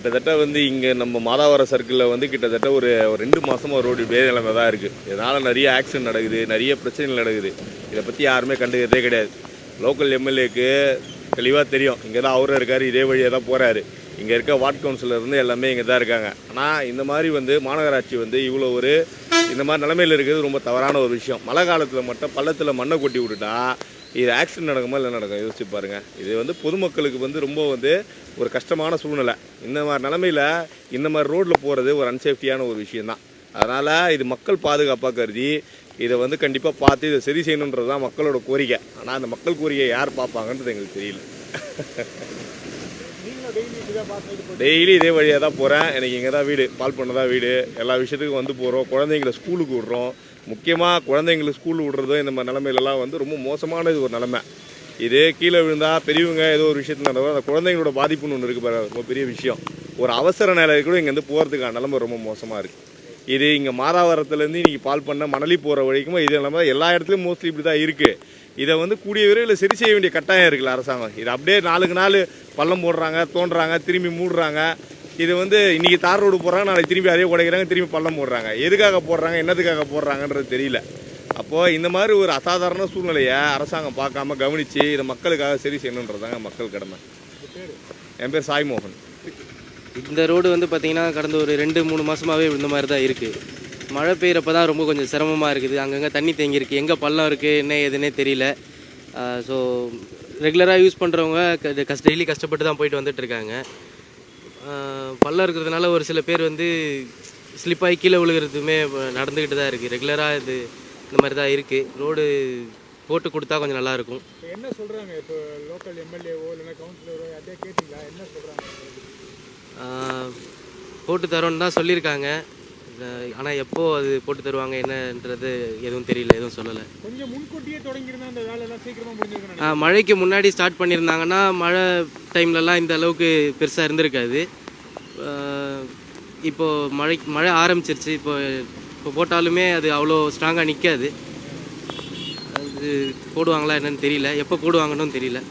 கிட்டத்தட்ட வந்து இங்கே நம்ம மாதாவரம் சர்க்கிளில் வந்து கிட்டத்தட்ட ஒரு 2 மாதமாக ரோடு இதே நிலைமை தான் இருக்குது. இதனால் நிறைய ஆக்சிடென்ட் நடக்குது, நிறைய பிரச்சனைகள் நடக்குது. இதை பற்றி யாருமே கண்டுக்கிறதே கிடையாது. லோக்கல் எம்எல்ஏக்கு தெளிவாக தெரியும், இங்கே தான் அவரும் இருக்கார், இதே வழியாக தான் போகிறாரு. இங்கே இருக்க வார்டு கவுன்சிலர் இருந்து எல்லாமே இங்கே தான் இருக்காங்க. ஆனால் இந்த மாதிரி வந்து மாநகராட்சி வந்து இவ்வளோ இந்த மாதிரி நிலைமையில் இருக்கிறது ரொம்ப தவறான ஒரு விஷயம். மழை காலத்தில் மட்டும் பள்ளத்தில் மண்ணை கொட்டி விட்டுட்டா இது ஆக்சிடென்ட் நடக்குமா இல்லை நடக்கும்? யோசிச்சு பாருங்கள். இது வந்து பொதுமக்களுக்கு வந்து ரொம்ப ஒரு கஷ்டமான சூழ்நிலை. இந்த மாதிரி நிலமையில் இந்த மாதிரி ரோட்டில் போகிறது ஒரு அன்சேஃப்டியான ஒரு விஷயந்தான். அதனால் இது மக்கள் பாதுகாப்பாக கருதி இதை கண்டிப்பாக பார்த்து இதை சரி செய்யணுன்றது தான் மக்களோட கோரிக்கை. ஆனால் அந்த மக்கள் கோரிக்கை யார் பார்ப்பாங்கன்றது எங்களுக்கு தெரியல. டெய்லி இதே வழியாக தான் போகிறேன். எனக்கு இங்கே தான் வீடு, பால் பண்ண தான் வீடு. எல்லா விஷயத்துக்கும் வந்து போகிறோம். குழந்தைங்கள ஸ்கூலுக்கு விட்றோம். முக்கியமாக குழந்தைங்களுக்கு ஸ்கூல் விட்றதும் இந்த மாதிரி நிலமையிலலாம் ரொம்ப மோசமானது ஒரு நிலமை. இது கீழே விழுந்தால் பெரியவங்க ஏதோ ஒரு விஷயத்துல நடக்கும், அந்த குழந்தைங்களோட பாதிப்புன்னு ஒன்று இருக்குது பாரு, ரொம்ப பெரிய விஷயம். ஒரு அவசர நிலை கூட இங்கேருந்து போகிறதுக்கான நிலைமை ரொம்ப மோசமாக இருக்குது. இது இங்கே மாதாவரத்துலேருந்து இன்றைக்கி பால் பண்ண மணலி போகிற வரைக்கும் இதே நிலைமை எல்லா இடத்துலையும் மோஸ்ட்லி இப்படி தான் இருக்குது. இதை கூடிய விரைவில் சரி செய்ய வேண்டிய கட்டாயம் இருக்குல்ல அரசாங்கம். இது அப்படியே நாளுக்கு நாள் பள்ளம் போடுறாங்க, தோன்றாங்க, திரும்பி மூடுறாங்க. இது இன்றைக்கி தார் ரோடு போடுறாங்க, நாளைக்கு திரும்பி அதே உடைக்கிறாங்க, திரும்பி பள்ளம் போடுறாங்க. எதுக்காக போடுறாங்க, என்னதுக்காக போடுறாங்கன்றது தெரியல. அப்போது இந்த மாதிரி ஒரு அசாதாரண சூழ்நிலையை அரசாங்கம் பார்க்காம கவனித்து இதை மக்களுக்காக சரி செய்யணுன்றதாங்க மக்கள் கடமை. என் பேர் சாய்மோகன். இந்த ரோடு பார்த்திங்கன்னா கடந்த ஒரு 2-3 மாதமாகவே இந்த மாதிரி தான் இருக்குது. மழை பெய்கிறப்ப தான் ரொம்ப கொஞ்சம் சிரமமாக இருக்குது. அங்கங்கே தண்ணி தேங்கியிருக்கு, எங்கே பள்ளம் இருக்குது என்ன ஏதுன்னே தெரியல. ஸோ ரெகுலராக யூஸ் பண்ணுறவங்க டெய்லி கஷ்டப்பட்டு தான் போயிட்டு வந்துட்டுருக்காங்க. பள்ளம் இருக்கிறதுனால ஒரு சில பேர் ஸ்லிப்பாகி கீழே விழுகிறதுமே நடந்துக்கிட்டு தான் இருக்குது. ரெகுலராக இந்த மாதிரி தான் இருக்குது. ரோடு போட்டு கொடுத்தா கொஞ்சம் நல்லாயிருக்கும். என்ன சொல்கிறாங்க இப்போ லோக்கல் எம்எல்ஏவோ இல்லைன்னா கவுன்சிலரோ அதே கேட்டிங்களா, என்ன சொல்கிறாங்க? போட்டு தரோன்னு தான் சொல்லியிருக்காங்க. ஆனால் எப்போ அது போட்டு தருவாங்க என்னன்றது எதுவும் தெரியல, எதுவும் சொல்லலை. கொஞ்சம் முன்கூட்டியே தொடங்கியிருந்தா அந்த வேலையெல்லாம் சீக்கிரமாக முடிஞ்சிருக்கணும். மழைக்கு முன்னாடி ஸ்டார்ட் பண்ணியிருந்தாங்கன்னா மழை டைம்லலாம் இந்த அளவுக்கு பெருசாக இருந்திருக்காது. இப்போது மழை ஆரம்பிச்சிருச்சு. இப்போ போட்டாலுமே அது அவ்வளோ ஸ்ட்ராங்காக நிற்காது. அது போடுவாங்களா என்னன்னு தெரியல, எப்போ போடுவாங்கன்னு தெரியல.